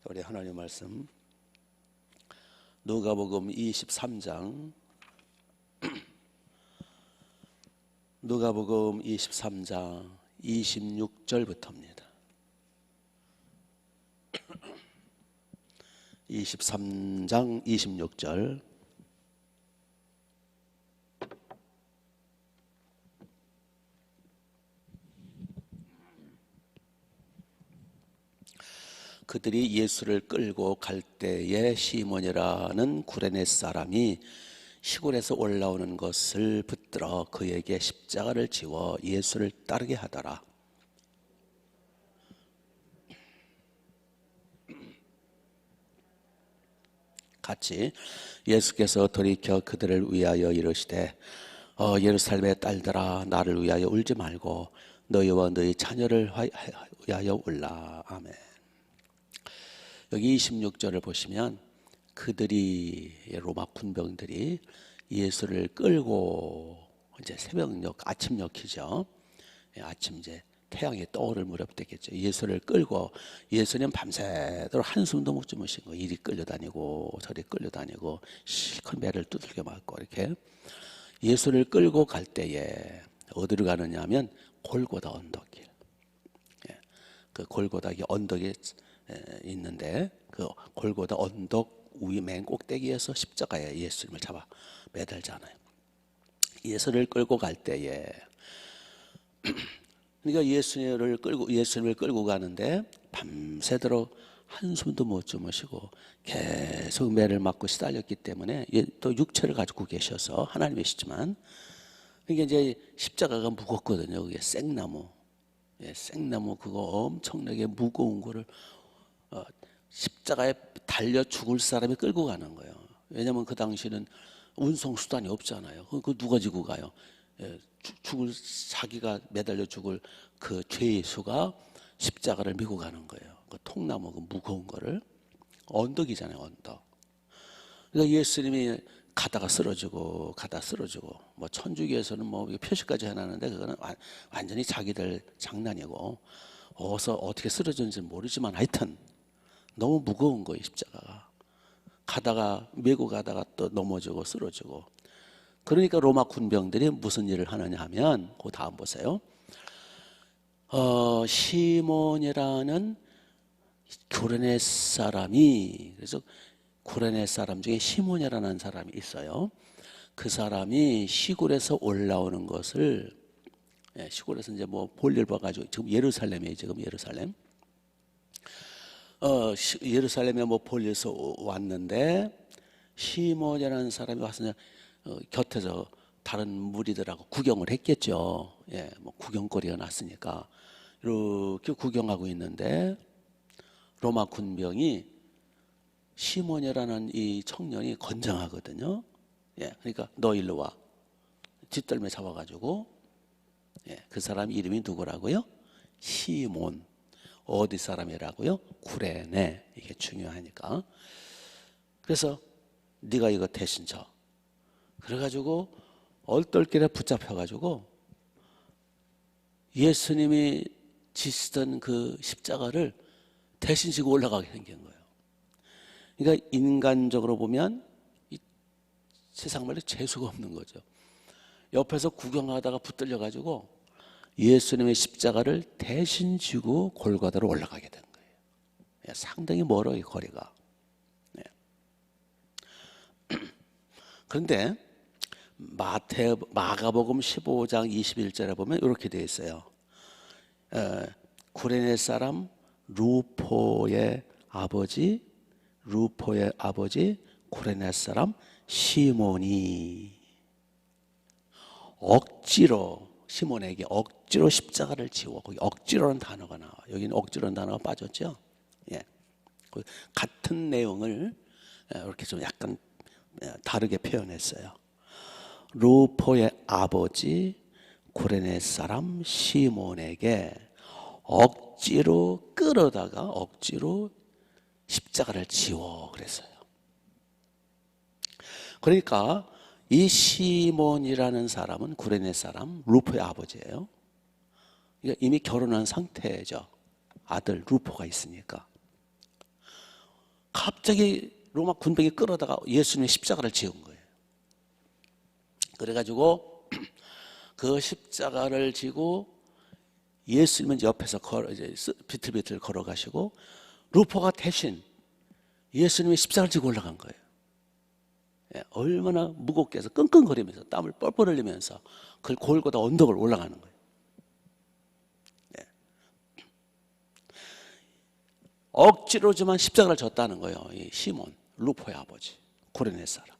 우리 하나님 말씀 누가복음 23장 누가복음 23장 26절부터입니다. 23장 26절. 그들이 예수를 끌고 갈 때에 시몬이라는 구레네 사람이 시골에서 올라오는 것을 붙들어 그에게 십자가를 지워 예수를 따르게 하더라. 같이 예수께서 돌이켜 그들을 위하여 이르시되 예루살렘의 딸들아 나를 위하여 울지 말고 너희와 너희 자녀를 위하여 울라. 아멘. 여기 26절을 보시면 그들이 로마 군병들이 예수를 끌고 이제 새벽녘 아침녘이죠. 아침 이제 태양이 떠오를 무렵 되겠죠. 예수를 끌고 예수님 밤새도록 한숨도 못 주무신 거. 이리 끌려다니고 저리 끌려다니고 실컷 배를 두들겨 맞고 이렇게 예수를 끌고 갈 때에 어디로 가느냐 하면 골고다 언덕길. 그 골고다 언덕이 있는데 그 골고다 언덕 위 맨 꼭대기에서 십자가에 예수님을 잡아 매달잖아요. 예수를 끌고 갈 때에 그러니까 예수님을 끌고 가는데 밤새도록 한숨도 못 주무시고 계속 매를 맞고 시달렸기 때문에 또 육체를 가지고 계셔서 하나님이시지만 이게 이제 십자가가 무겁거든요. 그게 생나무, 생나무 그거 엄청나게 무거운 거를 십자가에 달려 죽을 사람이 끌고 가는 거예요. 왜냐하면 그 당시는 운송 수단이 없잖아요. 그 누가 지고 가요? 자기가 매달려 죽을 그 죄수가 십자가를 메고 가는 거예요. 그 통나무 그 무거운 거를 언덕이잖아요, 언덕. 그러니까 예수님이 가다가 쓰러지고 뭐 천주교에서는 뭐 표시까지 해놨는데 그거는 완전히 자기들 장난이고 어디서 어떻게 쓰러졌는지 모르지만 하여튼 너무 무거운 거예요, 십자가가. 메고 가다가 또 넘어지고 쓰러지고. 그러니까 로마 군병들이 무슨 일을 하느냐 하면 그 다음 보세요. 시몬이라는 구레네 사람이, 그래서 구레네 사람 중에 시몬이라는 사람이 있어요. 그 사람이 시골에서 올라오는 것을 시골에서 이제 뭐 볼일 봐가지고 지금 예루살렘이에요. 지금 예루살렘. 예루살렘에 뭐 볼일에서 왔는데 시몬이라는 사람이 와서 곁에서 다른 무리들하고 구경을 했겠죠. 뭐 구경거리가 났으니까 이렇게 구경하고 있는데 로마 군병이 시몬이라는 이 청년이 건장하거든요. 그러니까 너 일로 와. 뒷덜미 잡아가지고 그 사람 이름이 누구라고요? 시몬. 어디 사람이라고요? 구레네. 이게 중요하니까. 그래서 네가 이거 대신 져. 그래가지고 얼떨결에 붙잡혀가지고 예수님이 지시던 그 십자가를 대신 지고 올라가게 생긴 거예요. 그러니까 인간적으로 보면 이 세상 말로 재수가 없는 거죠. 옆에서 구경하다가 붙들려가지고 예수님의 십자가를 대신 지고 골고다로 올라가게 된 거예요. 상당히 멀어요, 거리가. 그런데 마가복음 15장 21절에 보면 이렇게 되어 있어요. 구레네 사람 루포의 아버지 구레네 사람 시몬이 억지로 시몬에게 억지로 십자가를 지워. 거기 억지로라는 단어가 나와. 여기는 억지로라는 단어가 빠졌죠. 같은 내용을 이렇게 좀 약간 다르게 표현했어요. 루포의 아버지 구레네 사람 시몬에게 억지로 끌어다가 억지로 십자가를 지워 그랬어요. 그러니까 이 시몬이라는 사람은 구레네 사람 루포의 아버지예요. 이미 결혼한 상태죠. 아들 루포가 있으니까. 갑자기 로마 군병이 끌어다가 예수님의 십자가를 지은 거예요. 그래가지고 그 십자가를 지고 예수님은 옆에서 이제 비틀비틀 걸어가시고 루포가 대신 예수님의 십자가를 지고 올라간 거예요. 예, 얼마나 무겁게 해서 끙끙거리면서 땀을 뻘뻘 흘리면서 그 골고다 언덕을 올라가는 거예요. 예. 억지로지만 십자가를 졌다는 거예요. 이 시몬, 루포의 아버지, 구레네 사람.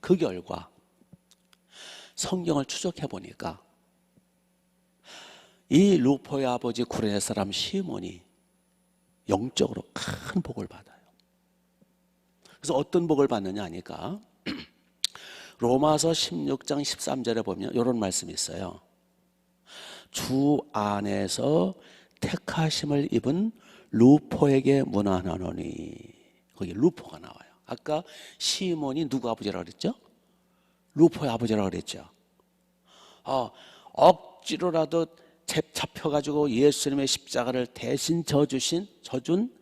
그 결과 성경을 추적해 보니까 이 루포의 아버지 구레네 사람 시몬이 영적으로 큰 복을 받아요. 그래서 어떤 복을 받느냐 하니까 로마서 16장 13절에 보면 이런 말씀이 있어요. 주 안에서 택하심을 입은 루포에게 문안하노니. 거기 루포가 나와요. 아까 시몬이 누구 아버지라고 그랬죠? 루포의 아버지라고 그랬죠. 억지로라도 잡혀가지고 예수님의 십자가를 대신 져준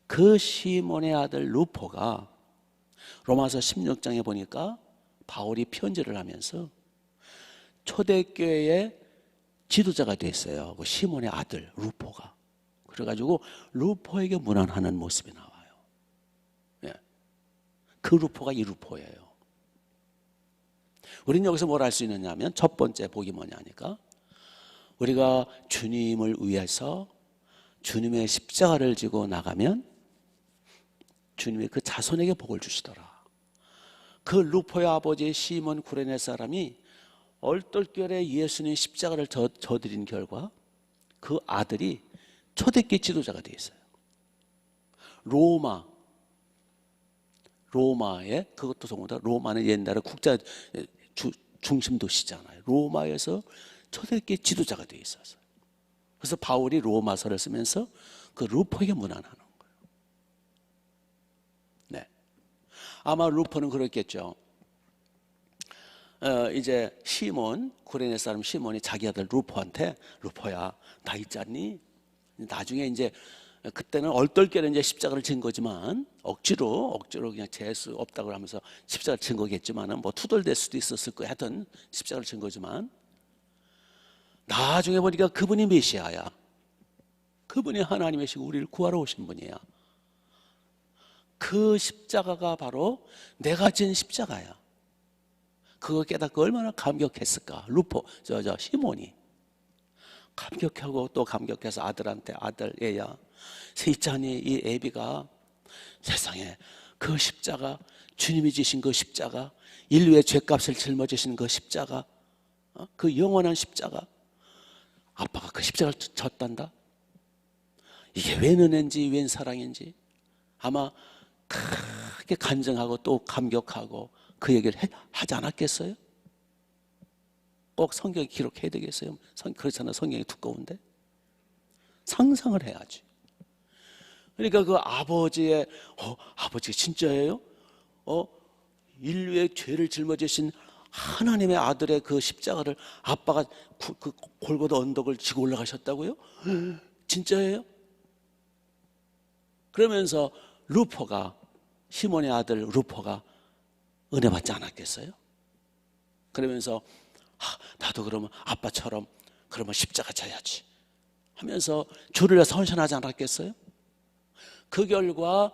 그 시몬의 아들 루포가 로마서 16장에 보니까 바울이 편지를 하면서 초대교회의 지도자가 됐어요. 그 시몬의 아들 루포가. 그래가지고 루포에게 문안하는 모습이 나와요. 예. 그 루포가 이 루포예요. 우리는 여기서 뭘 알 수 있느냐 하면 첫 번째 복이 뭐냐 하니까 우리가 주님을 위해서 주님의 십자가를 지고 나가면 주님이 그 자손에게 복을 주시더라. 그 루포의 아버지 시몬 구레네 사람이 얼떨결에 예수님 십자가를 져드린 결과 그 아들이 초대교회 지도자가 되어 있어요. 로마에 그것도 더군다나 로마는 옛날에 국가 중심 도시잖아요. 로마에서 초대교회 지도자가 되어 있었어요. 그래서 바울이 로마서를 쓰면서 그 루포에게 문안하는 거예요. 네. 아마 루포는 그랬겠죠. 이제 시몬, 구레네 사람 시몬이 자기 아들 루포한테 루포야, 나 있잖니? 나중에 이제 그때는 얼떨결에 이제 십자가를 진 거지만 억지로 그냥 재수 없다고 하면서 십자가를 진 거겠지만은 뭐 투덜댈 수도 있었을 거야. 하여튼 십자가를 진 거지만 나중에 보니까 그분이 메시아야. 그분이 하나님의 시고 우리를 구하러 오신 분이야. 그 십자가가 바로 내가 진 십자가야. 그거 깨닫고 얼마나 감격했을까. 시몬이 감격하고 또 감격해서 아들한테 아들 얘야 세있자니 이 애비가 세상에 그 십자가 주님이 지신 그 십자가 인류의 죄값을 짊어지신 그 십자가 그 영원한 십자가 아빠가 그 십자가를 졌단다. 이게 웬 은혜인지 웬 사랑인지 아마 크게 간증하고 또 감격하고 그 얘기를 하지 않았겠어요? 꼭 성경에 기록해야 되겠어요? 그렇잖아요. 성경이 두꺼운데 상상을 해야지. 그러니까 그 아버지의 아버지가 진짜예요? 인류의 죄를 짊어지신 하나님의 아들의 그 십자가를 아빠가 그 골고다 언덕을 지고 올라가셨다고요? 진짜예요? 그러면서 시몬의 아들 루포가 은혜 받지 않았겠어요? 그러면서 나도 그러면 아빠처럼 그러면 십자가 져야지 하면서 주를 위해서 헌신하지 않았겠어요? 그 결과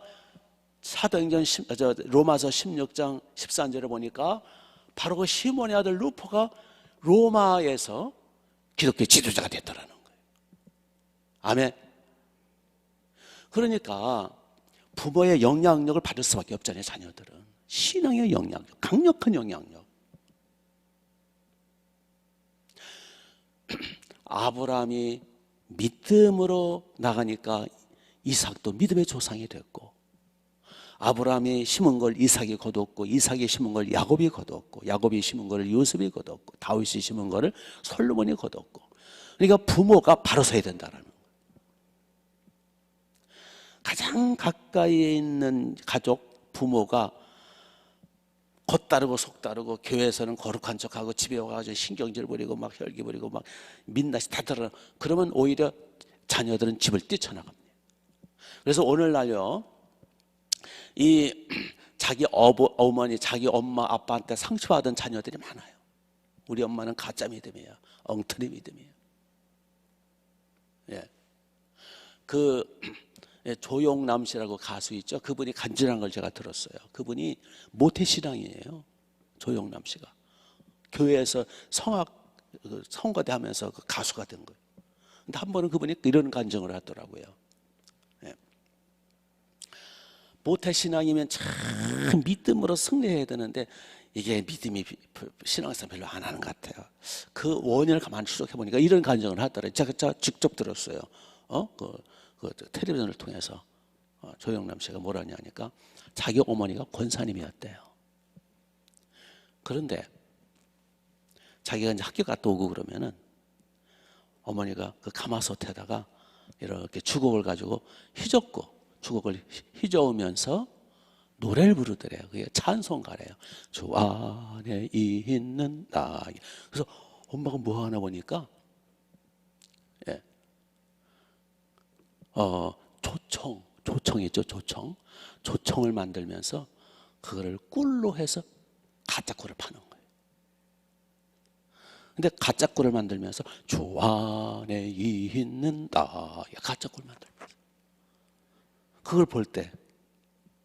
사도행전 로마서 16장 13절에 보니까 바로 그 시몬의 아들 루포가 로마에서 기독교 지도자가 됐더라는 거예요. 아멘. 그러니까 부모의 영향력을 받을 수밖에 없잖아요. 자녀들은 신앙의 영향력, 강력한 영향력. 아브라함이 믿음으로 나가니까 이삭도 믿음의 조상이 됐고, 아브라함이 심은 걸 이삭이 거뒀고, 이삭이 심은 걸 야곱이 거뒀고, 야곱이 심은 걸 요셉이 거뒀고, 다윗이 심은 걸 솔로몬이 거뒀고. 그러니까 부모가 바로 서야 된다는 거예요. 가장 가까이에 있는 가족 부모가 겉다르고 속다르고 교회에서는 거룩한 척하고 집에 와가지고 신경질 부리고 막 혈기 부리고 막 민낯이 다 들어. 그러면 오히려 자녀들은 집을 뛰쳐나갑니다. 그래서 오늘날요, 이 자기 어머니, 자기 엄마, 아빠한테 상처받은 자녀들이 많아요. 우리 엄마는 가짜 믿음이에요. 엉터리 믿음이에요. 예. 조용남 씨라고 가수 있죠. 그분이 간증한 걸 제가 들었어요. 그분이 모태신앙이에요. 조용남 씨가 교회에서 성가대 하면서 가수가 된 거예요. 근데 한 번은 그분이 이런 간증을 하더라고요. 예. 모태신앙이면 참 믿음으로 승리해야 되는데 이게 믿음이 신앙생활 별로 안 하는 것 같아요. 그 원인을 가만히 추적해 보니까 이런 간증을 하더라고요. 제가 직접 들었어요. 텔레비전을 통해서 조영남 씨가 뭐라냐 하니까 자기 어머니가 권사님이었대요. 그런데 자기가 이제 학교 갔다 오고 그러면은 어머니가 그 가마솥에다가 이렇게 주걱을 가지고 주걱을 휘저으면서 노래를 부르더래요. 그게 찬송가래요. 주 안에 있는 나. 그래서 엄마가 뭐 하나 보니까 조청 있죠, 조청을 만들면서 그거를 꿀로 해서 가짜 꿀을 파는 거예요. 근데 가짜 꿀을 만들면서 주 안에 있는 나, 가짜 꿀 만들면서 그걸 볼 때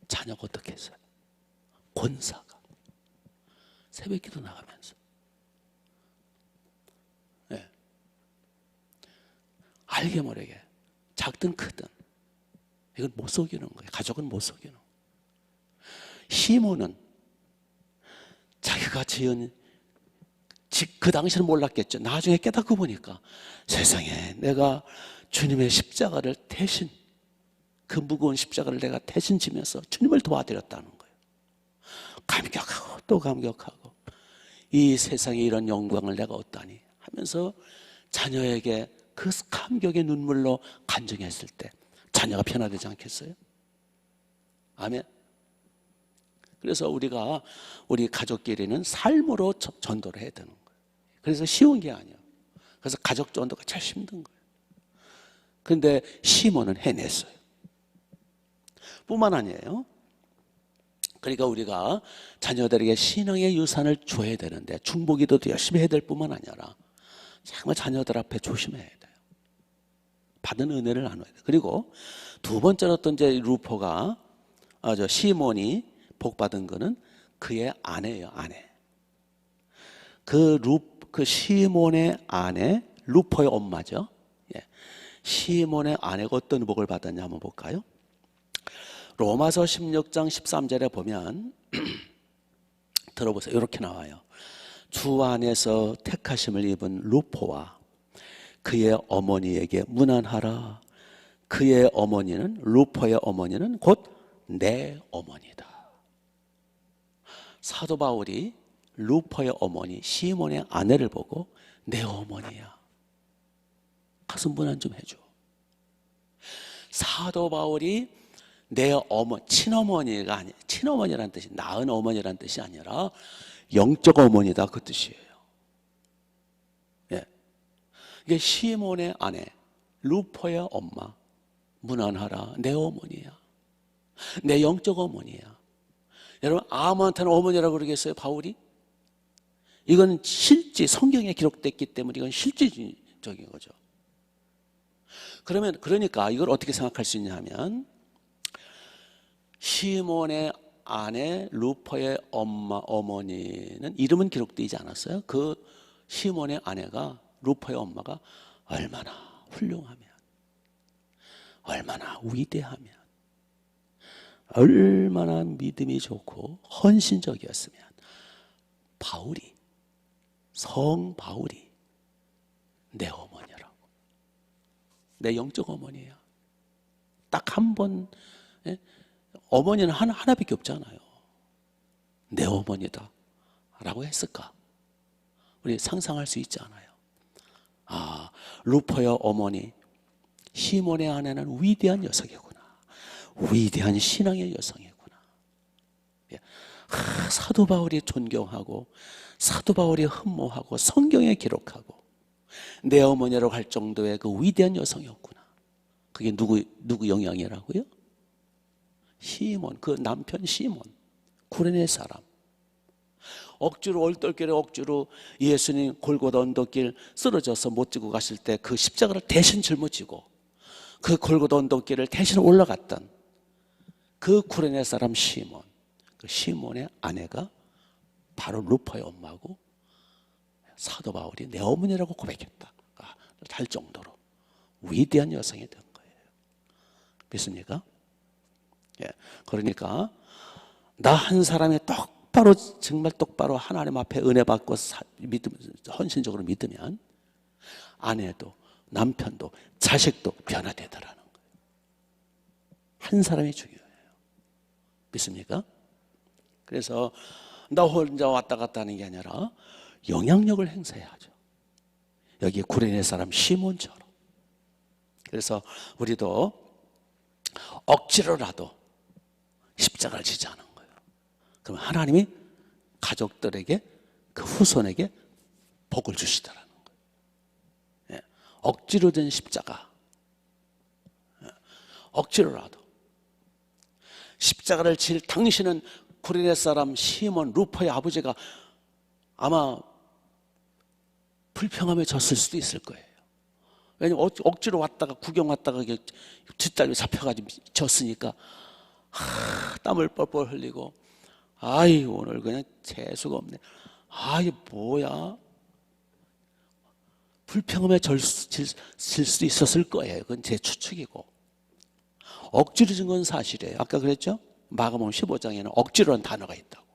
자녀가 어떻게 했어요? 권사가 새벽기도 나가면서 알게 모르게 작든 크든 이건 못 속이는 거예요. 가족은 못 속이는 거예요. 시몬은 자기가 지은 그 당시는 몰랐겠죠. 나중에 깨닫고 보니까 세상에 내가 주님의 십자가를 대신, 그 무거운 십자가를 내가 대신 지면서 주님을 도와드렸다는 거예요. 감격하고 또 감격하고 이 세상에 이런 영광을 내가 얻다니 하면서 자녀에게 그 감격의 눈물로 간증했을 때 자녀가 변화되지 않겠어요? 아멘. 그래서 우리 가족끼리는 삶으로 전도를 해야 되는 거예요. 그래서 쉬운 게 아니에요. 그래서 가족 전도가 제일 힘든 거예요. 그런데 시몬은 해냈어요. 뿐만 아니에요. 그러니까 우리가 자녀들에게 신앙의 유산을 줘야 되는데 중보기도도 열심히 해야 될 뿐만 아니라 정말 자녀들 앞에 조심해야 돼요. 받은 은혜를 나눠야 돼요. 그리고 두 번째로 또 이제 시몬이 복 받은 거는 그의 아내예요, 아내. 그 시몬의 아내, 루포의 엄마죠. 예. 시몬의 아내가 어떤 복을 받았냐 한번 볼까요? 로마서 16장 13절에 보면 들어보세요. 이렇게 나와요. 주 안에서 택하심을 입은 루포와 그의 어머니에게 문안하라. 그의 어머니는, 루포의 어머니는 곧 내 어머니다. 사도 바울이 루포의 어머니 시몬의 아내를 보고 내 어머니야, 가서 문안 좀 해줘. 사도 바울이 내 친어머니가 아니, 친어머니라는 뜻이 낳은 어머니라는 뜻이 아니라 영적 어머니다, 그 뜻이에요. 예. 이게 시몬의 아내, 루포의 엄마, 문안하라. 내 어머니야, 내 영적 어머니야. 여러분, 아무한테나 어머니라고 그러겠어요, 바울이? 이건 실제 성경에 기록됐기 때문에 이건 실질적인 거죠. 그러니까 이걸 어떻게 생각할 수 있냐 하면, 시몬의 아내 루포의 어머니는 이름은 기록되지 않았어요. 그 시몬의 아내가, 루포의 엄마가 얼마나 훌륭하면, 얼마나 위대하면, 얼마나 믿음이 좋고 헌신적이었으면 성 바울이 내 어머니라고, 내 영적 어머니야. 딱 한 번, 어머니는 하나밖에 없잖아요. 내 어머니다 라고 했을까? 우리 상상할 수 있지 않아요? 루포의 어머니 시몬의 아내는 위대한 여성이구나, 위대한 신앙의 여성이구나. 사도 바울이 존경하고 사도 바울이 흠모하고 성경에 기록하고 내 어머니라고 할 정도의 그 위대한 여성이었구나. 그게 누구 영향이라고요? 시몬, 그 남편 시몬, 구레네 사람. 억지로 얼떨결에 억지로 예수님 골고다 언덕길 쓰러져서 못 지고 가실 때 그 십자가를 대신 짊어지고 그 골고다 언덕길을 대신 올라갔던 그 구레네 사람 시몬, 그 시몬의 아내가 바로 루파의 엄마고 사도 바울이 내 어머니라고 고백했다 할 정도로 위대한 여성이 된 거예요. 믿습니까? 예. 그러니까 나 한 사람이 똑바로 정말 똑바로 하나님 앞에 은혜 받고 헌신적으로 믿으면 아내도 남편도 자식도 변화되더라는 거예요. 한 사람이 중요해요. 믿습니까? 그래서 나 혼자 왔다 갔다 하는 게 아니라 영향력을 행사해야죠. 여기 구레네 사람 시몬처럼. 그래서 우리도 억지로라도 십자가를 지자는 거예요. 그럼 하나님이 가족들에게 그 후손에게 복을 주시더라는 거예요. 예. 억지로 된 십자가. 예. 억지로라도 십자가를 질 당신은 구레네 사람 시몬 루파의 아버지가 아마 불평함에 졌을 수도 있을 거예요. 왜냐면 억지로 왔다가 구경 왔다가 뒷달려 잡혀가지고 졌으니까 땀을 뻘뻘 흘리고 아이 오늘 그냥 재수가 없네. 아이 뭐야. 불평함에 질 수도 있었을 거예요. 그건 제 추측이고. 억지로 진 건 사실이에요. 아까 그랬죠? 마가복음 15장에는 억지로라는 단어가 있다고.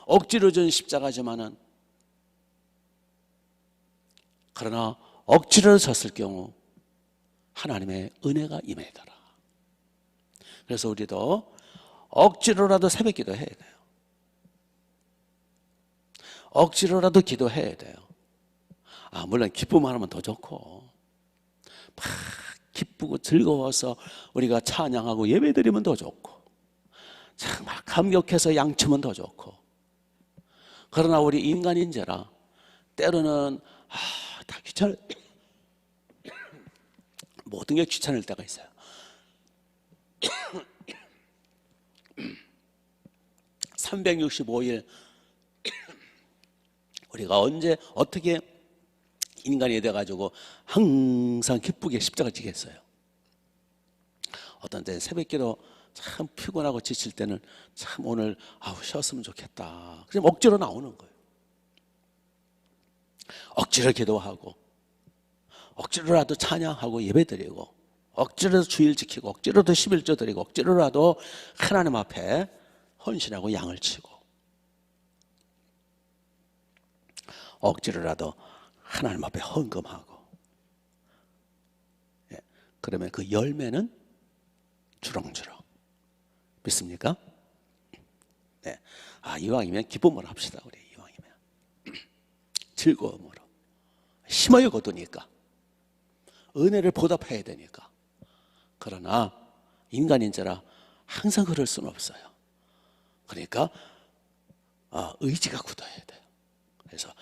억지로 진 십자가지만은 그러나 억지로 졌을 경우 하나님의 은혜가 임하더라. 그래서 우리도 억지로라도 새벽 기도해야 돼요. 억지로라도 기도해야 돼요. 물론 기쁨만 하면 더 좋고 막 기쁘고 즐거워서 우리가 찬양하고 예배드리면 더 좋고 정말 감격해서 양치면 더 좋고 그러나 우리 인간인지라 때로는 다 모든 게 귀찮을 때가 있어요. 365일 우리가 언제 어떻게 인간이 돼가지고 항상 기쁘게 십자가 지겠어요. 어떤 때는 새벽기도 참 피곤하고 지칠 때는 참 오늘 쉬었으면 좋겠다. 그냥 억지로 나오는 거예요. 억지로 기도하고 억지로라도 찬양하고 예배드리고 억지로라도 주일 지키고 억지로라도 11조 드리고 억지로라도 하나님 앞에 헌신하고 양을 치고 억지로라도 하나님 앞에 헌금하고 그러면 그 열매는 주렁주렁. 믿습니까? 네. 이왕이면 기쁨으로 합시다. 우리 이왕이면 즐거움으로 힘을 거두니까 은혜를 보답해야 되니까. 그러나 인간인지라 항상 그럴 수는 없어요. 그러니까 의지가 굳어야 돼요. 그래서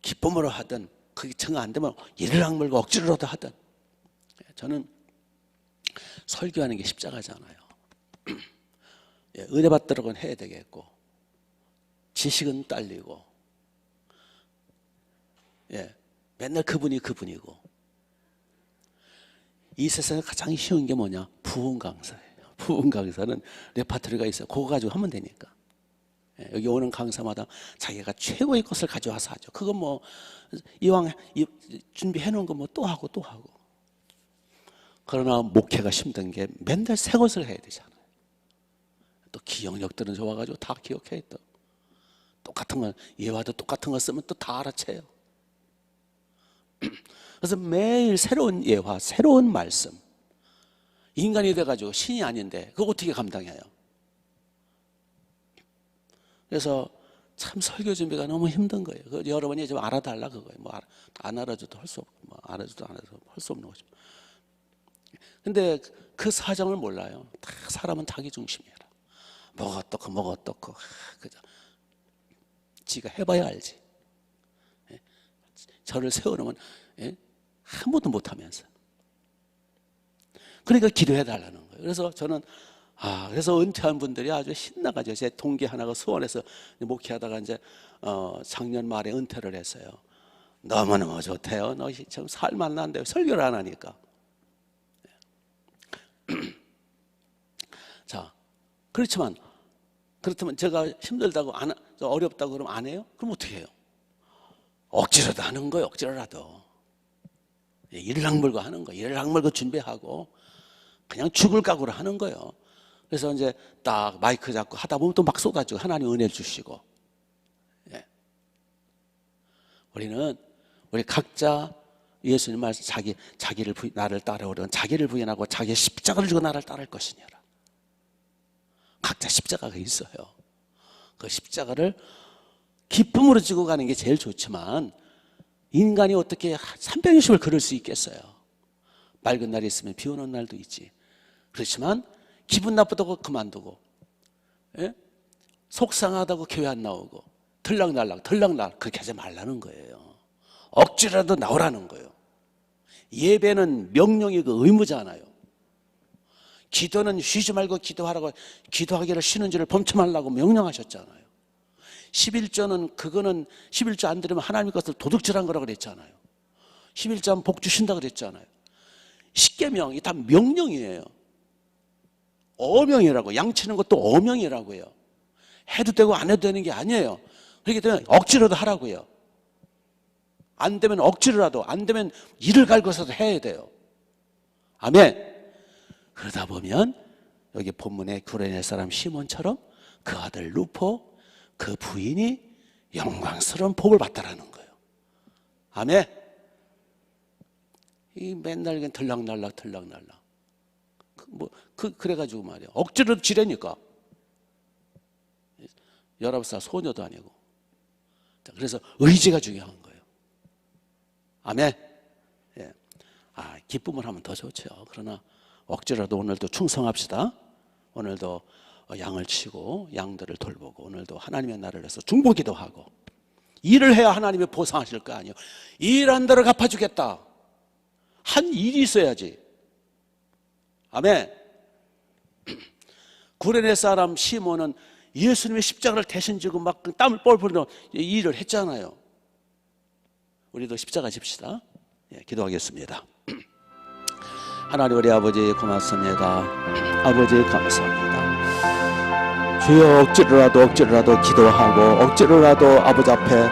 기쁨으로 하든 그게 정 안 되면 이를 악물고 억지로라도 하든. 저는 설교하는 게 십자가잖아요. 은혜 받도록은 해야 되겠고 지식은 딸리고 맨날 그분이고 이 세상에 가장 쉬운 게 뭐냐? 부흥 강사예요. 부흥 강사는 레파토리가 있어요. 그거 가지고 하면 되니까. 여기 오는 강사마다 자기가 최고의 것을 가져와서 하죠. 그건 뭐 이왕 준비해 놓은 거 뭐 또 하고 또 하고. 그러나 목회가 힘든 게 맨날 새 것을 해야 되잖아요. 또 기억력들은 좋아가지고 다 기억해. 또 똑같은 거 예화도 똑같은 거 쓰면 또 다 알아채요. 그래서 매일 새로운 예화, 새로운 말씀. 인간이 돼가지고 신이 아닌데 그거 어떻게 감당해요? 그래서 참 설교 준비가 너무 힘든 거예요. 여러분이 좀 알아달라 그거예요. 뭐 안 알아줘도 할 수 없고, 뭐 알아줘도 안 알아줘도 할 수 없는 거죠. 근데 그 사정을 몰라요. 다 사람은 자기 중심이라. 뭐가 어떻고, 그죠? 지가 해봐야 알지. 저를 세워놓으면 아무도 못하면서. 그러니까 기도해 달라는 거예요. 그래서 저는 그래서 은퇴한 분들이 아주 신나가지고, 제 동기 하나가 수원에서 목회하다가 이제 작년 말에 은퇴를 했어요. 너무너무 좋대요. 너 지금 살만난데 설교를 안 하니까. 자, 그렇다면 제가 힘들다고 어렵다고 그러면 안 해요? 그럼 어떻게 해요? 억지로도 하는 거예요. 억지로라도 이를 악물고 하는 거예요. 이를 악물고 준비하고 그냥 죽을 각오로 하는 거예요. 그래서 이제 딱 마이크 잡고 하다 보면 또 막 쏟아지고 하나님 은혜를 주시고. 우리 각자 예수님 말씀, 나를 따라오려면 자기를 부인하고 자기의 십자가를 지고 나를 따를 것이니라. 각자 십자가가 있어요. 그 십자가를 기쁨으로 지고 가는 게 제일 좋지만, 인간이 어떻게 360을 걸을 수 있겠어요? 맑은 날이 있으면 비 오는 날도 있지. 그렇지만 기분 나쁘다고 그만두고, 속상하다고 교회 안 나오고, 들락날락 그렇게 하지 말라는 거예요. 억지라도 나오라는 거예요. 예배는 명령이고 의무잖아요. 기도는 쉬지 말고 기도하라고, 기도하기를 쉬는 줄을 범치 말라고 명령하셨잖아요. 11조는 그거는 11조 안 드리면 하나님 것을 도둑질한 거라고 그랬잖아요. 11조 하면 복 주신다 그랬잖아요. 십계명이 다 명령이에요. 어명이라고. 양치는 것도 어명이라고요. 해도 되고 안 해도 되는 게 아니에요. 그렇기 때문에 억지로도 하라고요. 안 되면 억지로라도, 안 되면 이를 갈고서도 해야 돼요. 아멘. 그러다 보면 여기 본문에 구레네 사람 시몬처럼 그 아들 루포, 그 부인이 영광스러운 복을 받다라는 거예요. 아멘. 이 맨날 그냥 들락날락 그래가지고 말이야, 억지로 지레니까. 19살 소녀도 아니고. 그래서 의지가 중요한 거예요. 아멘. 기쁨을 하면 더 좋죠. 그러나 억지로라도 오늘도 충성합시다. 오늘도 양을 치고 양들을 돌보고, 오늘도 하나님의 날을 위해서 중보기도 하고, 일을 해야 하나님이 보상하실 거 아니에요. 일한 대로 갚아주겠다. 한 일이 있어야지. 아멘. 구레네 사람 시몬은 예수님의 십자가를 대신 지고 막 땀을 뻘뻘 흘리며 일을 했잖아요. 우리도 십자가 집시다. 기도하겠습니다. 하나님 우리 아버지 고맙습니다. 아버지 감사합니다. 주여, 억지로라도 기도하고 억지로라도 아버지 앞에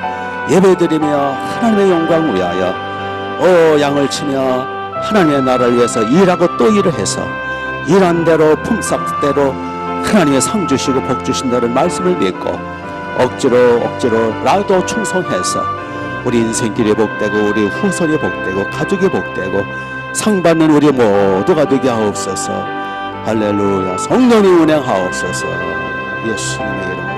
예배드리며 하나님의 영광 위하여 양을 치며 하나님의 나라를 위해서 일하고 또 일을 해서 일한 대로 품삯대로 하나님의 상 주시고 복 주신다는 말씀을 믿고 억지로라도 충성해서 우리 인생길이 복되고 우리 후손이 복되고 가족이 복되고 상 받는 우리 모두가 되게 하옵소서. 할렐루야. 성령님 운행하옵소서. 예수님의 이름